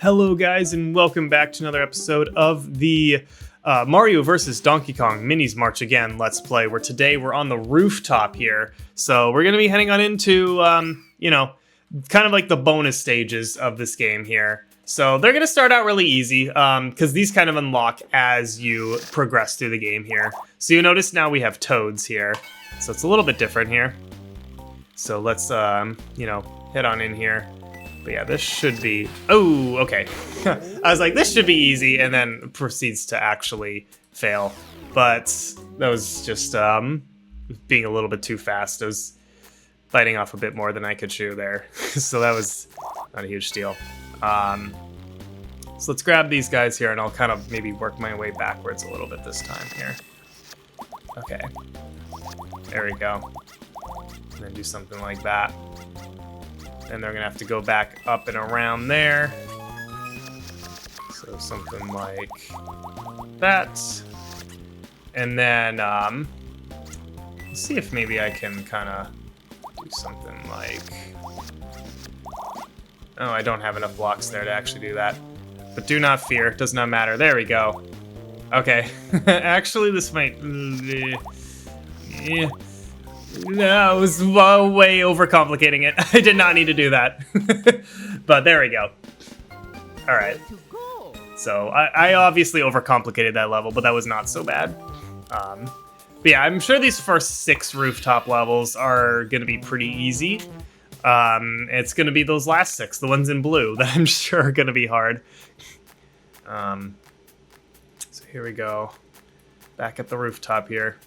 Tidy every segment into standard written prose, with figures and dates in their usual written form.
Hello guys, and welcome back to another episode of the Mario vs. Donkey Kong Minis March Again Let's Play, where today we're on the rooftop here. So we're going to be heading on into, kind of like the bonus stages of this game here. So they're going to start out really easy, because these kind of unlock as you progress through the game here. So you notice now we have toads here, so it's a little bit different here. So let's, head on in here. But yeah, this should be... Oh, okay. I was like, this should be easy, and then proceeds to actually fail. But that was just being a little bit too fast. I was biting off a bit more than I could chew there. So that was not a huge deal. So let's grab these guys here, and I'll kind of maybe work my way backwards a little bit this time here. Okay. There we go. And then do something like that. And they're gonna have to go back up and around there. So something like that. And then, let's see if maybe I can kind of do something like... Oh, I don't have enough blocks there to actually do that. But do not fear, it does not matter. There we go. Okay. Actually, this might... Yeah. No, I was way overcomplicating it. I did not need to do that. But there we go. Alright. So, I obviously overcomplicated that level, but that was not so bad. But yeah, I'm sure these first 6 rooftop levels are going to be pretty easy. It's going to be those last 6, the ones in blue, that I'm sure are going to be hard. So here we go. Back at the rooftop here.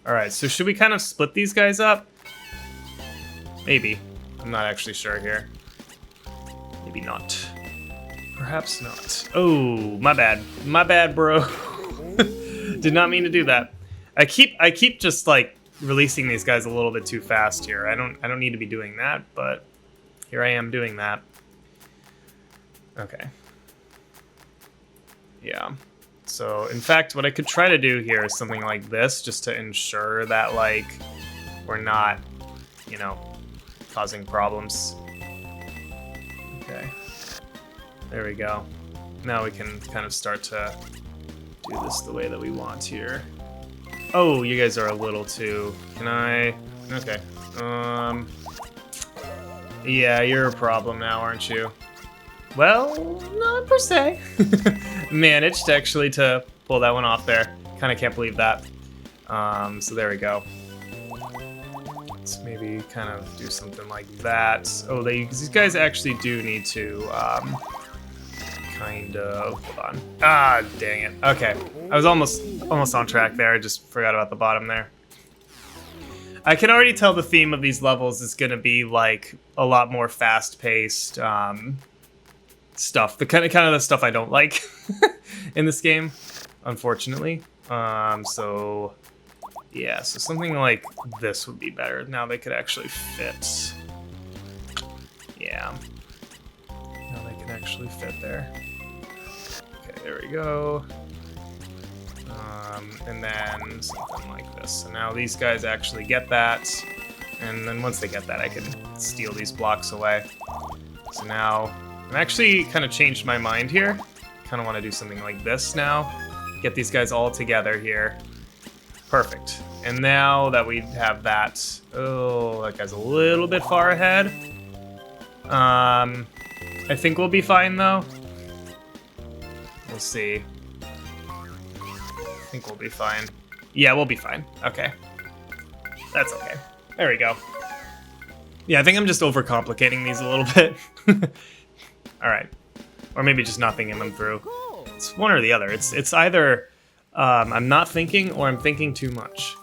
Alright, so should we kind of split these guys up? Maybe. I'm not actually sure here. Maybe not. Perhaps not. Oh, my bad. My bad, bro. Did not mean to do that. I keep just like releasing these guys a little bit too fast here. I don't need to be doing that, but here I am doing that. Okay. Yeah. So, in fact, what I could try to do here is something like this, just to ensure that, like, we're not, causing problems. Okay. There we go. Now we can kind of start to do this the way that we want here. Oh, you guys are a little too... Can I... Okay. Yeah, you're a problem now, aren't you? Well, not per se. Managed actually to pull that one off there. Kind of can't believe that. So there we go. Let's maybe kind of do something like that. Oh, these guys actually do need to kind of... Hold on. Ah, dang it. Okay, I was almost on track there. I just forgot about the bottom there. I can already tell the theme of these levels is going to be like a lot more fast-paced. Stuff, the kind of the stuff I don't like in this game, unfortunately. So yeah, so something like this would be better. Now they could actually fit. Yeah, now they can actually fit there. Okay, there we go. And then something like this. So now these guys actually get that, and then once they get that, I can steal these blocks away. So now I've actually kind of changed my mind here. Kind of want to do something like this now. Get these guys all together here. Perfect. And now that we have that... Oh, that guy's a little bit far ahead. I think we'll be fine, though. We'll see. I think we'll be fine. Yeah, we'll be fine. Okay. That's okay. There we go. Yeah, I think I'm just overcomplicating these a little bit. Alright. Or maybe just not thinking them through. It's one or the other. It's either I'm not thinking or I'm thinking too much.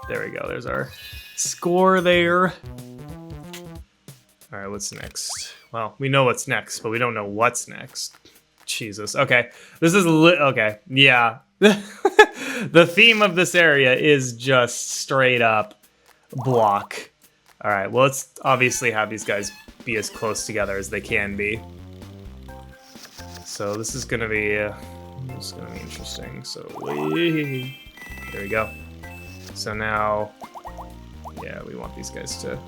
There we go. There's our score there. Alright, what's next? Well, we know what's next, but we don't know what's next. Jesus. Okay. This is okay. Yeah. The theme of this area is just straight up block. Alright, well, let's obviously have these guys be as close together as they can be. So this is gonna be interesting. So there we go. So now, yeah, we want these guys to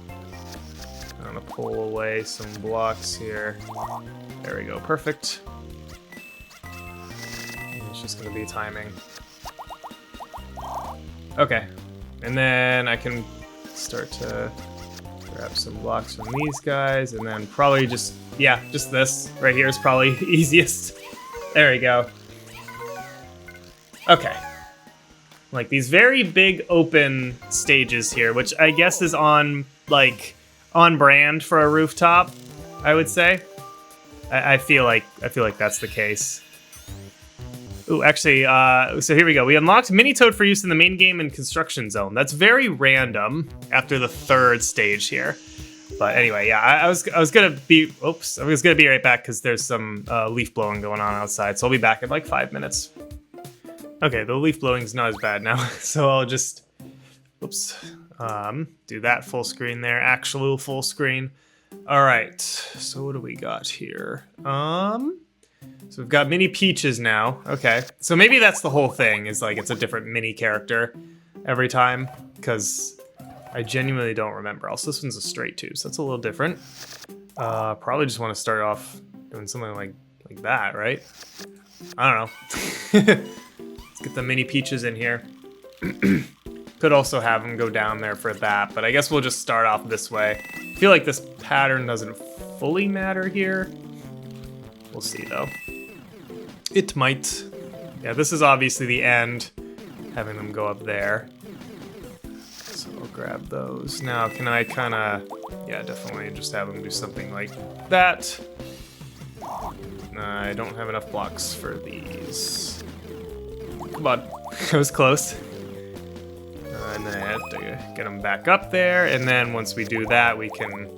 I'm gonna pull away some blocks here. There we go, perfect. It's just gonna be timing. Okay, and then I can start to grab some blocks from these guys, and then probably just, yeah, just this right here is probably easiest. There we go. Okay. Like these very big open stages here, which I guess is on brand for a rooftop, I would say. I feel like that's the case. Ooh, actually, so here we go. We unlocked Mini Toad for use in the main game and construction zone. That's very random after the third stage here. But anyway, yeah, I was gonna be, oops, I was gonna be right back because there's some leaf blowing going on outside. So I'll be back in like 5 minutes. Okay, the leaf blowing's not as bad now. So I'll just, oops, do that full screen there, actual full screen. All right, so what do we got here? So we've got mini Peaches now. Okay, so maybe that's the whole thing, is like it's a different mini character every time, because I genuinely don't remember. Also, this one's a straight tube, so that's a little different. Probably just want to start off doing something like that, right? I don't know. Let's get the mini Peaches in here. Could also have them go down there for that, but I guess we'll just start off this way. I feel like this pattern doesn't fully matter here. We'll see, though. It might. Yeah, this is obviously the end, having them go up there. So I'll grab those. Now, can I kind of... Yeah, definitely just have them do something like that. I don't have enough blocks for these. Come on. That was close. And then I have to get them back up there, and then once we do that, we can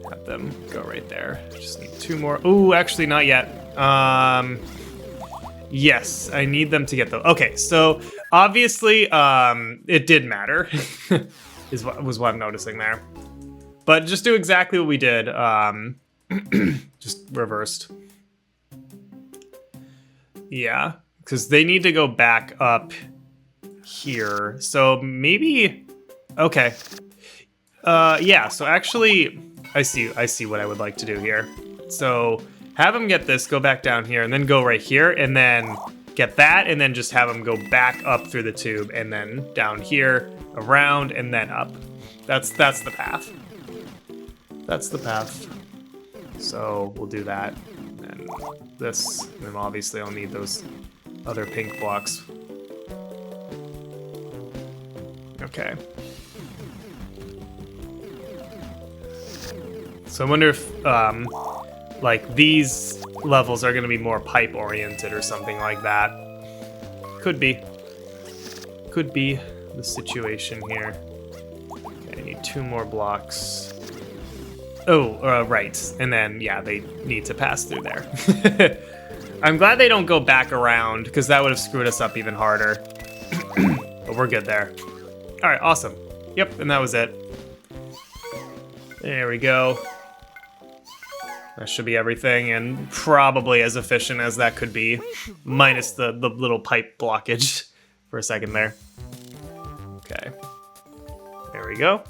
have them go right there. Just need 2 more. Ooh, actually not yet. Yes, I need them to get those. Okay, so obviously, it did matter, was what I'm noticing there. But just do exactly what we did. Just reversed. Yeah, because they need to go back up here. So maybe, okay. Yeah, so actually, I see what I would like to do here. So have them get this, go back down here, and then go right here, and then get that, and then just have them go back up through the tube, and then down here, around, and then up. That's the path. That's the path. So we'll do that, and then this, and then obviously I'll need those other pink blocks. Okay. So I wonder if, like, these levels are going to be more pipe-oriented or something like that. Could be. Could be the situation here. Okay, I need 2 more blocks. Oh, right. And then, yeah, they need to pass through there. I'm glad they don't go back around, because that would have screwed us up even harder. But we're good there. All right, awesome. Yep, and that was it. There we go. That should be everything, and probably as efficient as that could be, minus the little pipe blockage for a second there. Okay. There we go.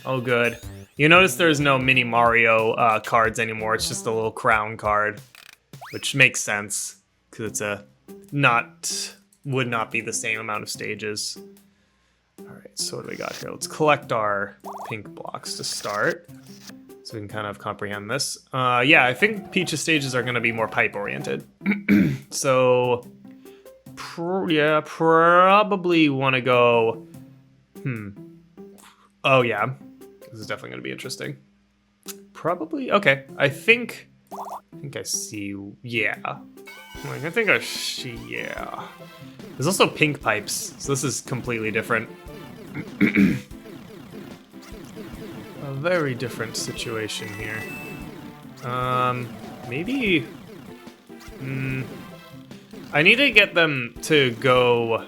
Oh, good. You notice there's no Mini Mario cards anymore. It's just a little crown card, which makes sense, because it's a would not be the same amount of stages. All right, so what do we got here? Let's collect our pink blocks to start, so we can kind of comprehend this. Yeah, I think Peach's stages are going to be more pipe-oriented. So, yeah, probably want to go... Oh, yeah. This is definitely going to be interesting. Probably... Okay, I think I see... Yeah. Like, I think I see... Yeah. There's also pink pipes, so this is completely different. A very different situation here. Maybe... I need to get them to go...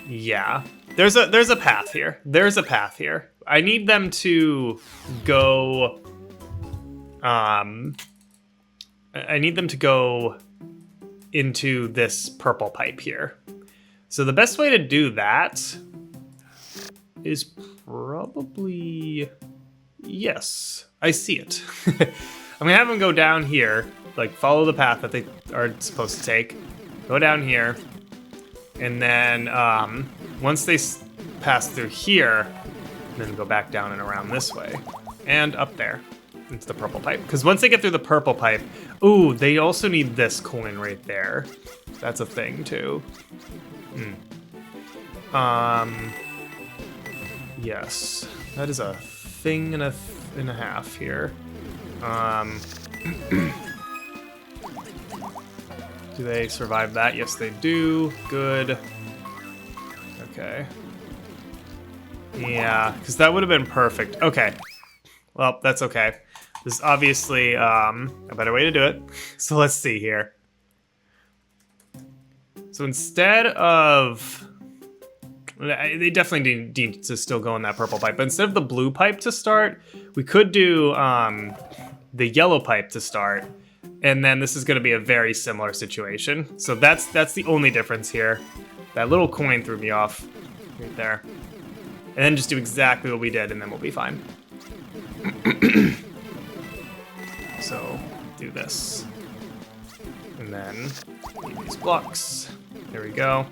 Yeah. There's a path here. There's a path here. I need them to go... I need them to go into this purple pipe here. So the best way to do that is probably... Yes, I see it. I'm gonna have them go down here, like follow the path that they are supposed to take. Go down here, and then once they pass through here, then go back down and around this way, and up there into the purple pipe. Because once they get through the purple pipe, ooh, they also need this coin right there. That's a thing too. Yes, that is a thing and a half here. Do they survive that? Yes, they do. Good. Okay. Yeah, because that would have been perfect. Okay. Well, that's okay. There's obviously a better way to do it. So let's see here. So instead of... They definitely need to still go in that purple pipe. But instead of the blue pipe to start, we could do the yellow pipe to start. And then this is going to be a very similar situation. So that's the only difference here. That little coin threw me off right there. And then just do exactly what we did, and then we'll be fine. So do this. And then need these blocks. There we go.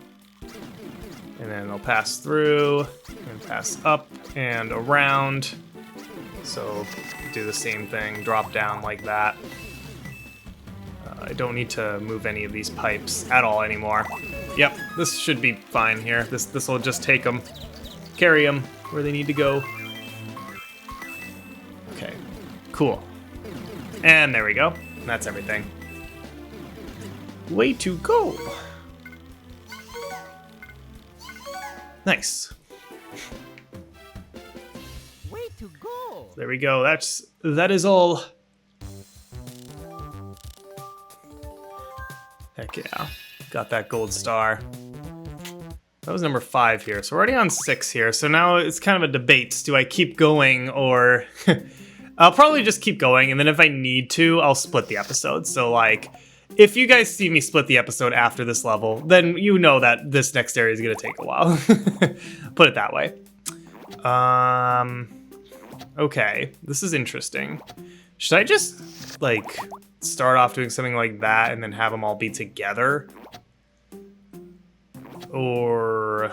And then they'll pass through and pass up and around. So do the same thing, drop down like that. I don't need to move any of these pipes at all anymore. Yep, this should be fine here. This will just take them, carry them where they need to go. Okay, cool. And there we go. That's everything. Way to go. Nice. Way to go. There we go. That is all. Heck yeah. Got that gold star. That was number 5 here. So we're already on 6 here. So now it's kind of a debate. Do I keep going or... I'll probably just keep going. And then if I need to, I'll split the episode. So like, if you guys see me split the episode after this level, then you know that this next area is going to take a while. Put it that way. Okay. This is interesting. Should I just like... start off doing something like that and then have them all be together? Or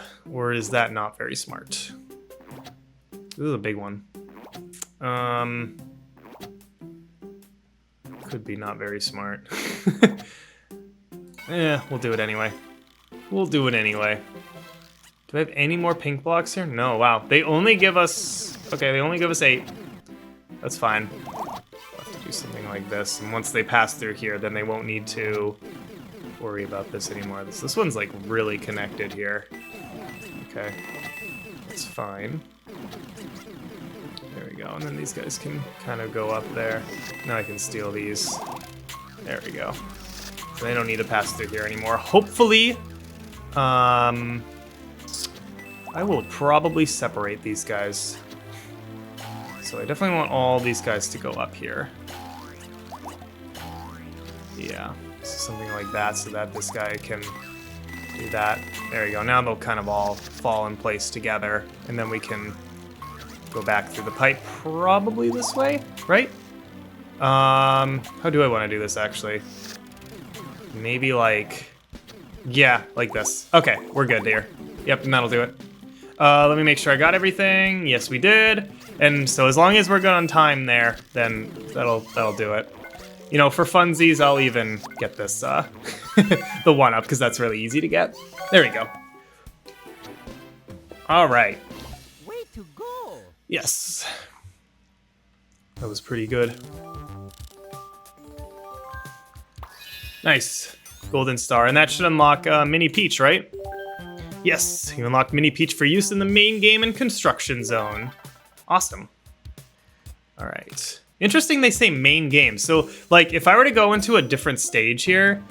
is that not very smart? This is a big one. Could be not very smart. We'll do it anyway. We'll do it anyway. Do I have any more pink blocks here? No, wow. They only give us... Okay, they only give us 8. That's fine. Do something like this, and once they pass through here, then they won't need to worry about this anymore. This one's like really connected here. Okay, that's fine. There we go, and then these guys can kind of go up there. Now I can steal these. There we go. So they don't need to pass through here anymore. Hopefully, I will probably separate these guys. So I definitely want all these guys to go up here. Yeah, so something like that so that this guy can do that. There you go. Now they'll kind of all fall in place together, and then we can go back through the pipe probably this way, right? How do I want to do this actually? Maybe like, yeah, like this. Okay, we're good here. Yep, and that'll do it. Let me make sure I got everything. Yes, we did. And so as long as we're good on time there, then that'll do it. You know, for funsies, I'll even get this, the 1-up, because that's really easy to get. There we go. All right. Way to go. Yes. That was pretty good. Nice. Golden star. And that should unlock Mini Peach, right? Yes, you unlock Mini Peach for use in the main game and construction zone. Awesome. All right. Interesting they say main game. So, like, if I were to go into a different stage here,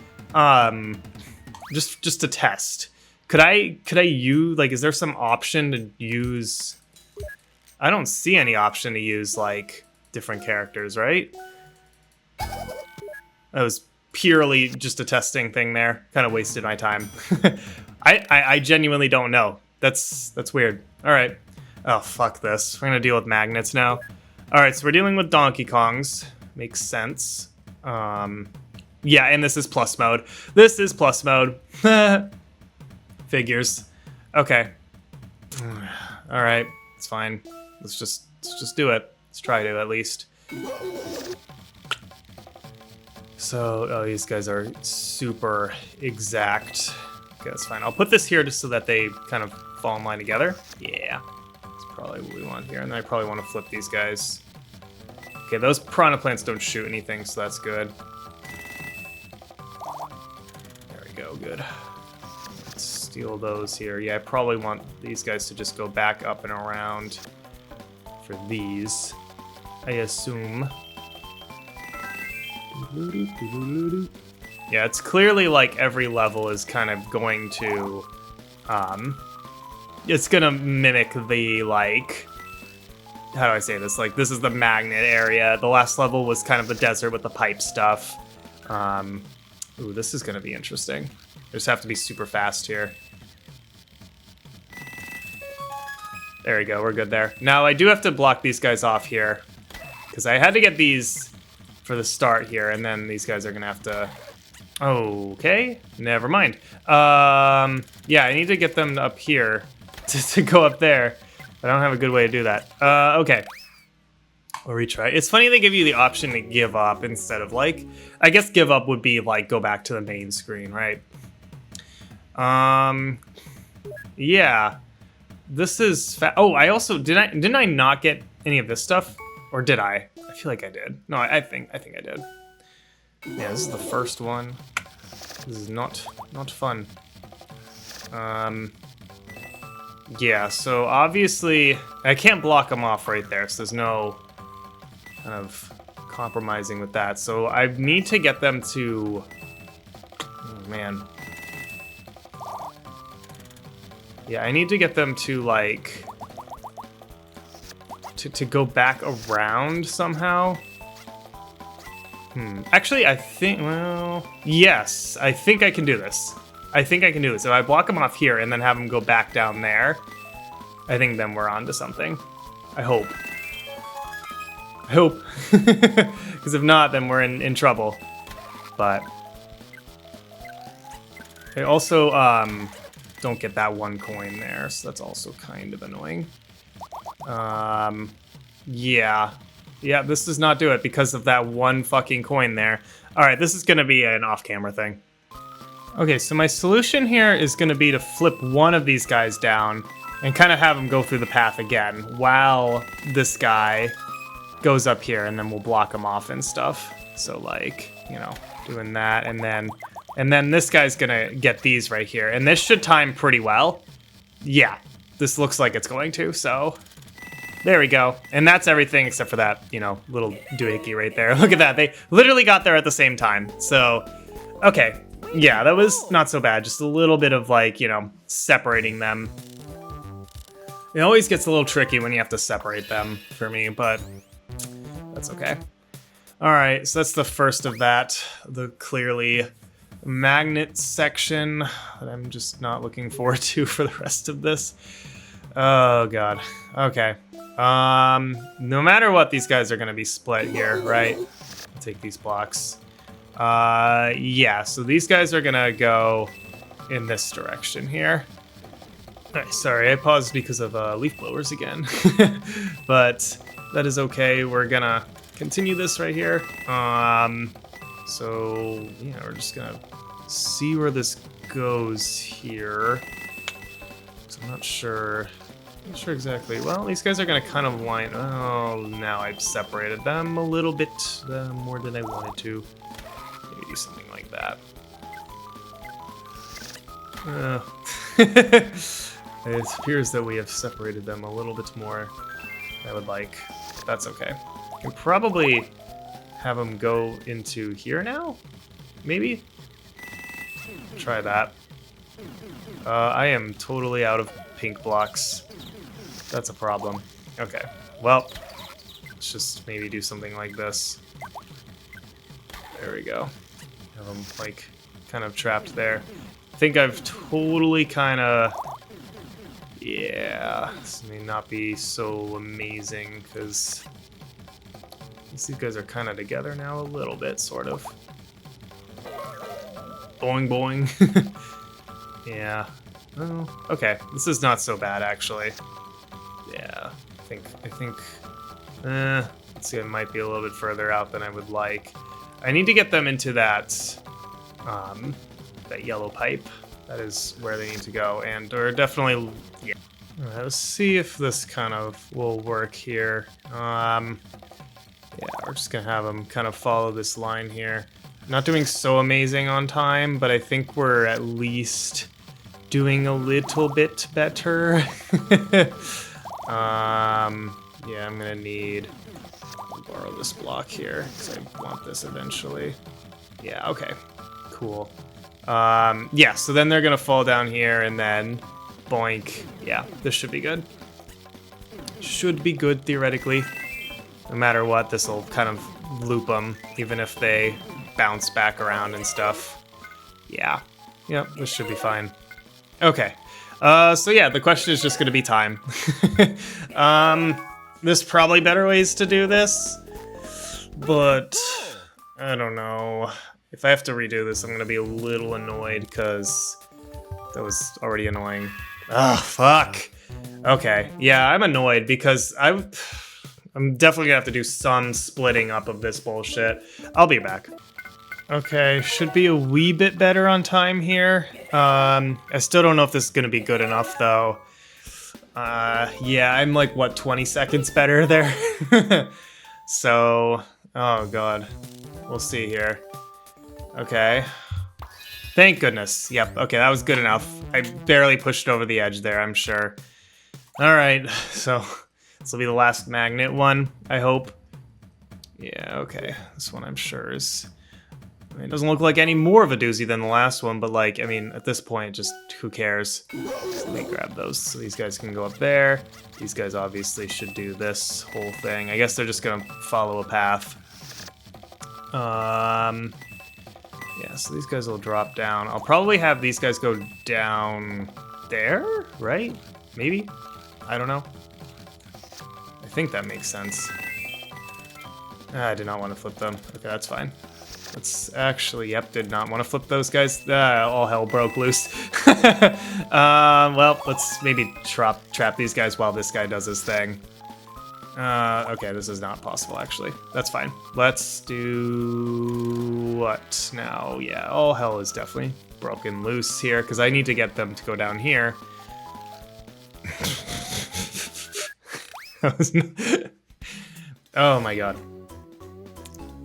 just to test, could I use, like, is there some option to use... I don't see any option to use, like, different characters, right? That was purely just a testing thing there. Kind of wasted my time. I genuinely don't know. That's weird. All right. Oh, fuck this. We're gonna deal with magnets now. All right, so we're dealing with Donkey Kongs. Makes sense. Yeah, and this is plus mode. This is plus mode. Figures. Okay. All right, it's fine. Let's just do it. Let's try to at least. So, oh, these guys are super exact. Okay, that's fine. I'll put this here just so that they kind of fall in line together. Yeah, that's probably what we want here. And then I probably want to flip these guys. Okay, those piranha plants don't shoot anything, so that's good. There we go, good. Let's steal those here. Yeah, I probably want these guys to just go back up and around for these, I assume. Yeah, it's clearly like every level is kind of going to, it's gonna mimic the, like, how do I say this? Like, this is the magnet area. The last level was kind of the desert with the pipe stuff. Ooh, this is gonna be interesting. You just have to be super fast here. There we go, we're good there. Now, I do have to block these guys off here, because I had to get these for the start here, and then these guys are gonna have to... Okay, never mind. Yeah, I need to get them up here to go up there. I don't have a good way to do that. Okay. We'll retry. It's funny they give you the option to give up instead of, like... I guess give up would be, like, go back to the main screen, right? Yeah. This is... Oh, I also... Didn't I not get any of this stuff? Or did I? I feel like I did. No, I think I did. Yeah, this is the first one. This is not fun. Yeah, so obviously I can't block them off right there, so there's no kind of compromising with that. So I need to get them to... Oh, man. Yeah, I need to get them to, like... To go back around somehow. Actually, I think, well... Yes, I think I can do this. I think I can do this. If I block them off here and then have them go back down there, I think then we're on to something. I hope. I hope. Because if not, then we're in trouble. But... I also, don't get that one coin there, so that's also kind of annoying. Yeah. Yeah, this does not do it because of that one fucking coin there. Alright, this is gonna be an off-camera thing. Okay, so my solution here is gonna be to flip one of these guys down and kind of have him go through the path again while this guy goes up here, and then we'll block him off and stuff. So, like, you know, doing that, and then this guy's gonna get these right here, and this should time pretty well. Yeah, this looks like it's going to, so... There we go. And that's everything except for that, you know, little doohickey right there. Look at that. They literally got there at the same time. So, okay. Yeah, that was not so bad. Just a little bit of, like, you know, separating them. It always gets a little tricky when you have to separate them for me, but that's okay. All right, so that's the first of that. The clearly magnet section that I'm just not looking forward to for the rest of this. Oh, God. Okay. No matter what, these guys are gonna be split here, right? I'll take these blocks. Yeah, so these guys are gonna go in this direction here. Alright, sorry, I paused because of leaf blowers again. But that is okay, we're gonna continue this right here. So, yeah, we're just gonna see where this goes here. So I'm not sure exactly. Well, these guys are gonna kind of line. Oh, now I've separated them a little bit more than I wanted to. Maybe do something like that. It appears that we have separated them a little bit more than I would like. That's okay. I can probably have them go into here now? Maybe? Try that. I am totally out of pink blocks. That's a problem. Okay, well, let's just maybe do something like this. There we go. Have them, like, kind of trapped there. I think I've totally kind of... Yeah, this may not be so amazing, because These guys are kind of together now a little bit, sort of. Boing, boing. Yeah. Oh, okay. This is not so bad, actually. Yeah, I think, let's see, it might be a little bit further out than I would like. I need to get them into that yellow pipe. That is where they need to go, and or definitely, yeah. All right, let's see if this kind of will work here. Yeah, we're just gonna have them kind of follow this line here. Not doing so amazing on time, but I think we're at least doing a little bit better. Yeah, I'm gonna need to borrow this block here because I want this eventually. Yeah, okay, cool. Yeah, so then they're gonna fall down here and then boink. Yeah, this should be good. Should be good theoretically. No matter what, this will kind of loop them, even if they bounce back around and stuff. Yeah, yep, this should be fine. Okay. So yeah, the question is just gonna be time. There's probably better ways to do this, but I don't know. If I have to redo this, I'm gonna be a little annoyed because that was already annoying. Ah, fuck. Okay, yeah, I'm annoyed because I'm definitely gonna have to do some splitting up of this bullshit. I'll be back. Okay, should be a wee bit better on time here. I still don't know if this is gonna be good enough though. Yeah, I'm like, what, 20 seconds better there? So, oh god. We'll see here. Okay. Thank goodness. Yep, okay, that was good enough. I barely pushed over the edge there, I'm sure. Alright, so this will be the last magnet one, I hope. Yeah, okay. This one I'm sure is... I mean, it doesn't look like any more of a doozy than the last one, but like, I mean, at this point, just who cares? So let me grab those so these guys can go up there. These guys obviously should do this whole thing. I guess they're just gonna follow a path. Yeah, so these guys will drop down. I'll probably have these guys go down there, right? Maybe? I don't know. I think that makes sense. I did not want to flip them. Okay, that's fine. Let's actually, yep, did not want to flip those guys. All hell broke loose. Well, let's maybe trap these guys while this guy does his thing. Okay, this is not possible, actually. That's fine. Let's do... what now? Yeah, all hell is definitely broken loose here, because I need to get them to go down here. Oh my god.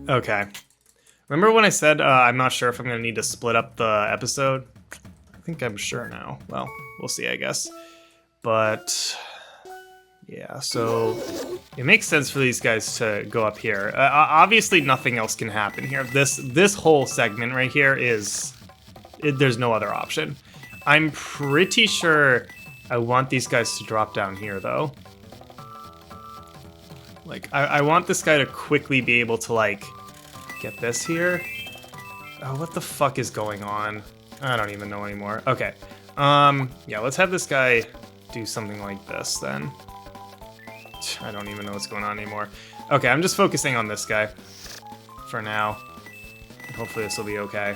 Okay. Remember when I said I'm not sure if I'm going to need to split up the episode? I think I'm sure now. Well, we'll see, I guess. But... yeah, so it makes sense for these guys to go up here. Obviously, nothing else can happen here. This whole segment right here is... there's no other option. I'm pretty sure I want these guys to drop down here, though. Like, I want this guy to quickly be able to, like... get this here. Oh, what the fuck is going on? I don't even know anymore. Okay. Yeah, let's have this guy do something like this then. I don't even know what's going on anymore. Okay, I'm just focusing on this guy for now. Hopefully this will be okay.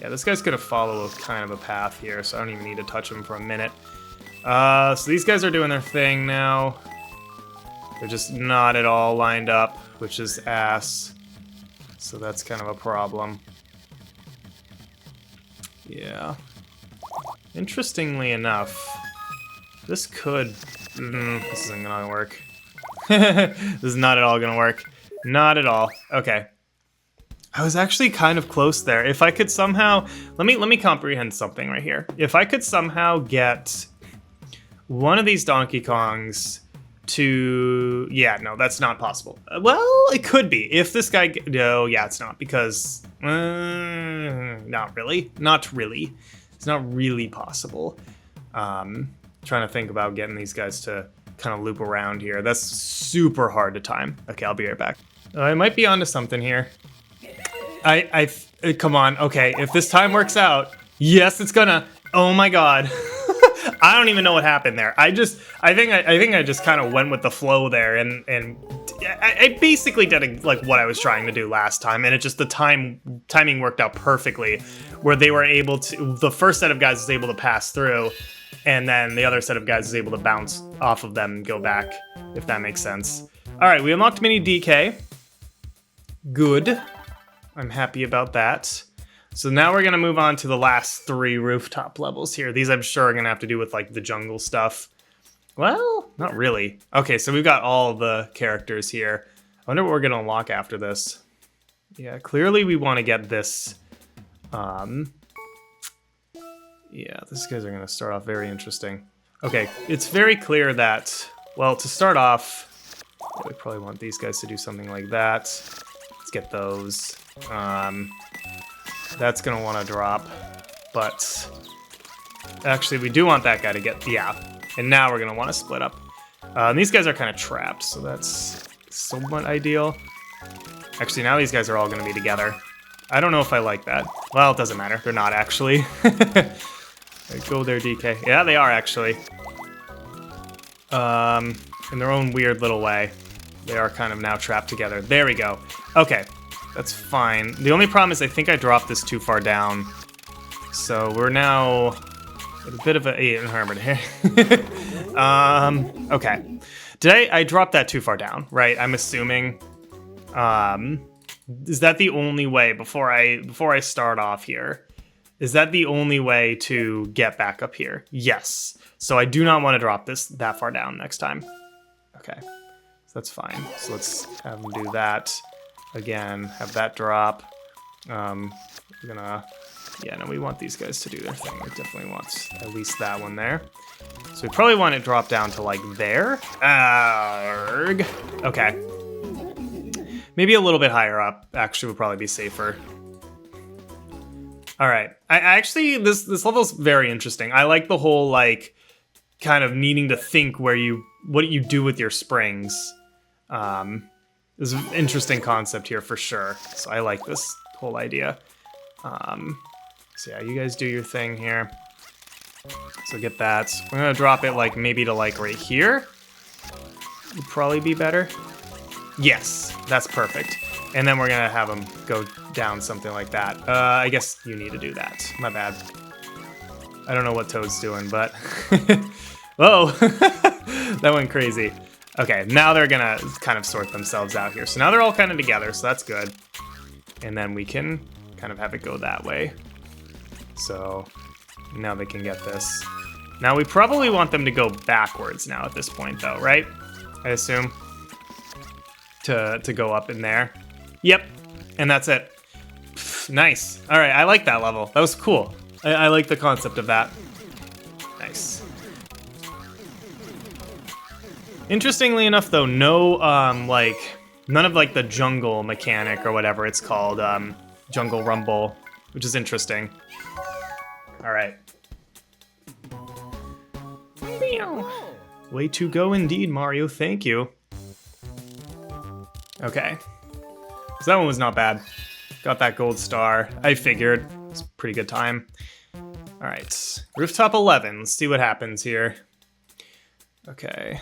Yeah, this guy's gonna follow a kind of a path here, so I don't even need to touch him for a minute. So these guys are doing their thing now. They're just not at all lined up, which is ass. So that's kind of a problem. Yeah. Interestingly enough, this could... this isn't gonna work. This is not at all gonna work. Not at all. Okay. I was actually kind of close there. If I could somehow... Let me comprehend something right here. If I could somehow get one of these Donkey Kongs to... yeah, no, that's not possible. Well, it could be. If this guy... no, yeah, it's not, because... not really. Not really. It's not really possible. Trying to think about getting these guys to kind of loop around here. That's super hard to time. Okay, I'll be right back. I might be onto something here. Come on. Okay, if this time works out... yes, it's gonna... oh my god. I don't even know what happened there. I think I just kind of went with the flow there, and I basically did like what I was trying to do last time, and it just the timing worked out perfectly, where they were able to, the first set of guys was able to pass through, and then the other set of guys was able to bounce off of them and go back, if that makes sense. All right, we unlocked Mini DK. Good. I'm happy about that. So now we're gonna move on to the last 3 rooftop levels here. These I'm sure are gonna have to do with like the jungle stuff. Well, not really. Okay, so we've got all the characters here. I wonder what we're gonna unlock after this. Yeah, clearly we wanna get this. Yeah, these guys are gonna start off very interesting. Okay, it's very clear that, well, to start off, we probably want these guys to do something like that. Let's get those. That's gonna want to drop, but actually we do want that guy to get, yeah. And now we're gonna want to split up. These guys are kind of trapped, so that's somewhat ideal. Actually, now these guys are all gonna be together. I don't know if I like that. Well, it doesn't matter. They're not actually. Go there, DK. Yeah, they are actually. In their own weird little way. They are kind of now trapped together. There we go. Okay. That's fine. The only problem is I think I dropped this too far down. So we're now at a bit of a Harvard here. Okay. Did I dropped that too far down, right? I'm assuming. Is that the only way before I start off here? Is that the only way to get back up here? Yes. So I do not want to drop this that far down next time. Okay. So that's fine. So let's have them do that. Again, have that drop. We're gonna, yeah, no, we want these guys to do their thing. We definitely want at least that one there. So we probably want it drop down to like there. Arrgh. Okay. Maybe a little bit higher up, actually, would probably be safer. All right. I actually, this level's very interesting. I like the whole, like, kind of needing to think what you do with your springs. There's an interesting concept here for sure. So I like this whole idea. So yeah, you guys do your thing here. So get that. We're gonna drop it like maybe to like right here. Would probably be better. Yes, that's perfect. And then we're gonna have them go down something like that. I guess you need to do that. My bad. I don't know what Toad's doing, but whoa, that went crazy. Okay, now they're gonna kind of sort themselves out here. So now they're all kind of together, so that's good. And then we can kind of have it go that way. So now they can get this. Now we probably want them to go backwards now at this point though, right? I assume. To go up in there. Yep, and that's it. Pff, nice. All right, I like that level. That was cool. I like the concept of that. Nice. Interestingly enough, though, no, like, none of, like, the jungle mechanic or whatever it's called, Jungle Rumble, which is interesting. All right. Way to go indeed, Mario. Thank you. Okay. So that one was not bad. Got that gold star. I figured. It's a pretty good time. All right. Rooftop 11. Let's see what happens here. Okay.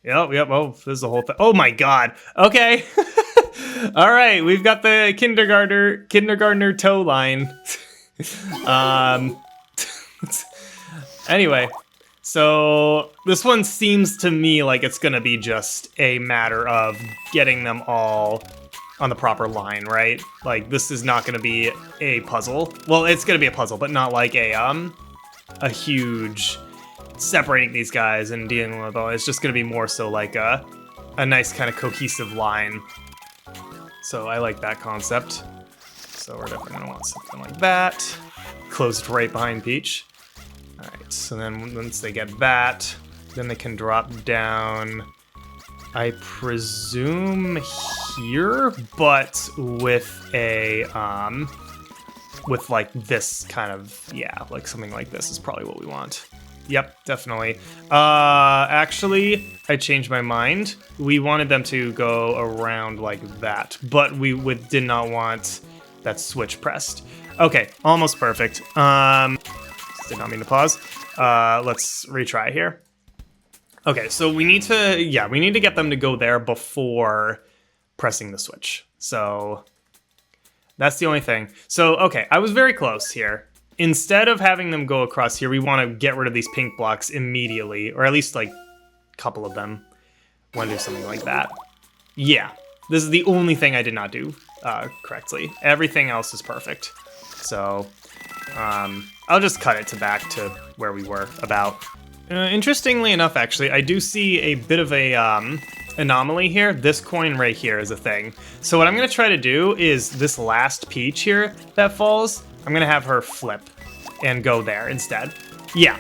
Yep. Oh, this is the whole thing. Oh my god. Okay. All right. We've got the kindergartner toe line. Anyway. So this one seems to me like it's gonna be just a matter of getting them all on the proper line, right? Like this is not gonna be a puzzle. Well, it's gonna be a puzzle, but not like a huge separating these guys and dealing with all. It's just gonna be more so like a nice kind of cohesive line. So I like that concept. So we're definitely gonna want something like that. Closed right behind Peach. Alright, so then once they get that, then they can drop down, I presume here, but with a, with like this kind of, yeah, like something like this is probably what we want. Yep, definitely. Actually, I changed my mind. We wanted them to go around like that, but we did not want that switch pressed. Okay, almost perfect. Did not mean to pause. Let's retry here. Okay, so we need to get them to go there before pressing the switch. So that's the only thing. So, okay, I was very close here. Instead of having them go across here, we want to get rid of these pink blocks immediately, or at least like a couple of them. Want to do something like that. Yeah, this is the only thing I did not do correctly. Everything else is perfect. So I'll just cut it back to where we were about. Interestingly enough, actually, I do see a bit of a anomaly here. This coin right here is a thing. So what I'm going to try to do is this last peach here that falls, I'm going to have her flip and go there instead. Yeah,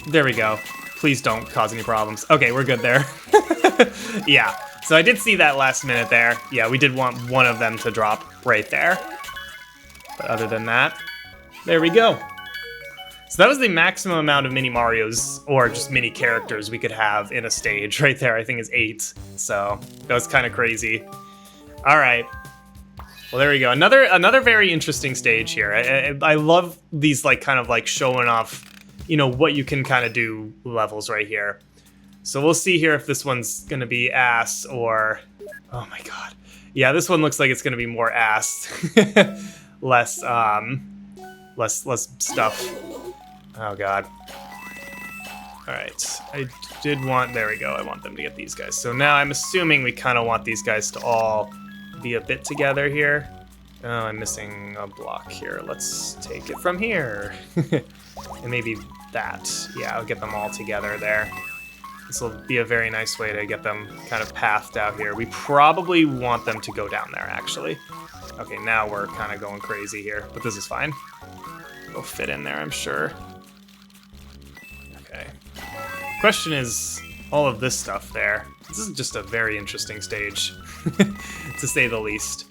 there we go. Please don't cause any problems. Okay, we're good there. Yeah, so I did see that last minute there. Yeah, we did want one of them to drop right there. But other than that, there we go. So that was the maximum amount of mini Marios, or just mini characters we could have in a stage right there. I think it's 8. So that was kind of crazy. All right. Well, there we go. Another very interesting stage here. I love these like kind of like showing off, you know, what you can kind of do levels right here. So we'll see here if this one's gonna be ass or, oh my god. Yeah, this one looks like it's gonna be more ass. less stuff. Oh god. Alright, I did want, there we go, I want them to get these guys. So now I'm assuming we kind of want these guys to all be a bit together here. Oh, I'm missing a block here. Let's take it from here. And maybe that. Yeah, I'll get them all together there. This will be a very nice way to get them kind of pathed out here. We probably want them to go down there, actually. Okay, now we're kind of going crazy here, but this is fine. It'll fit in there, I'm sure. Okay. Question is, all of this stuff there. This is just a very interesting stage, to say the least.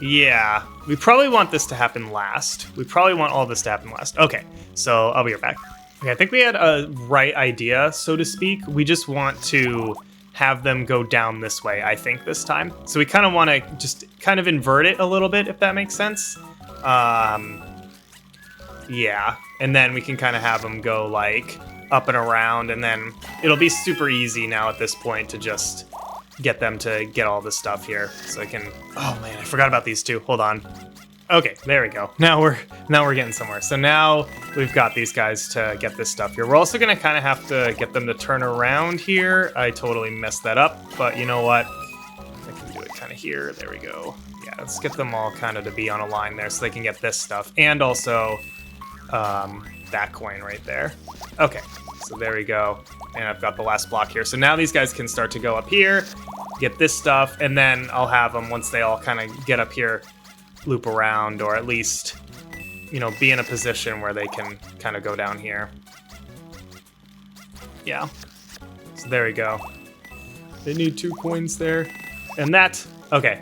Yeah, we probably want this to happen last. We probably want all this to happen last. Okay, so I'll be right back. Okay, I think we had a right idea, so to speak. We just want to have them go down this way, I think, this time. So we kind of want to just kind of invert it a little bit, if that makes sense. Yeah, and then we can kind of have them go, like, up and around, and then it'll be super easy now at this point to just get them to get all this stuff here. So I can, oh man, I forgot about these two. Hold on. Okay, there we go. Now we're getting somewhere. So now we've got these guys to get this stuff here. We're also gonna kind of have to get them to turn around here. I totally messed that up, but you know what? I can do it kind of here. There we go. Yeah, let's get them all kind of to be on a line there so they can get this stuff. And also that coin right there. Okay, so there we go. And I've got the last block here. So now these guys can start to go up here, get this stuff, and then I'll have them, once they all kind of get up here, loop around, or at least, you know, be in a position where they can kind of go down here. Yeah. So there we go. They need 2 coins there. And that, okay.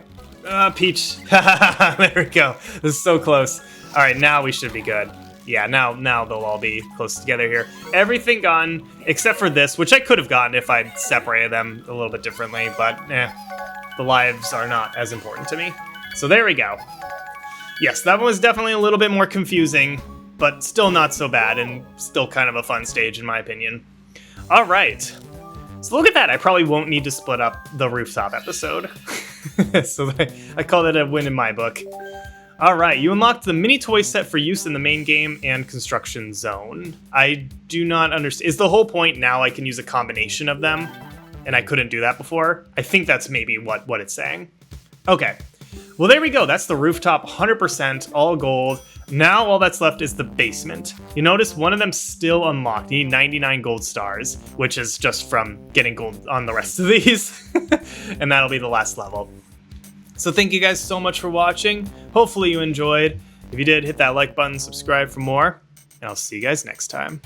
Peach. There we go. This is so close. All right, now we should be good. Yeah, now they'll all be close together here. Everything gone, except for this, which I could have gotten if I'd separated them a little bit differently, but the lives are not as important to me. So there we go. Yes, that one was definitely a little bit more confusing, but still not so bad, and still kind of a fun stage in my opinion. All right. So look at that, I probably won't need to split up the Rooftop episode. So I call it a win in my book. Alright, you unlocked the mini toy set for use in the main game and construction zone. I do not understand. Is the whole point now I can use a combination of them? And I couldn't do that before? I think that's maybe what it's saying. Okay. Well, there we go. That's the Rooftop, 100%, all gold. Now all that's left is the basement. You notice one of them still unlocked. You need 99 gold stars, which is just from getting gold on the rest of these. And that'll be the last level. So thank you guys so much for watching. Hopefully you enjoyed. If you did, hit that like button, subscribe for more, and I'll see you guys next time.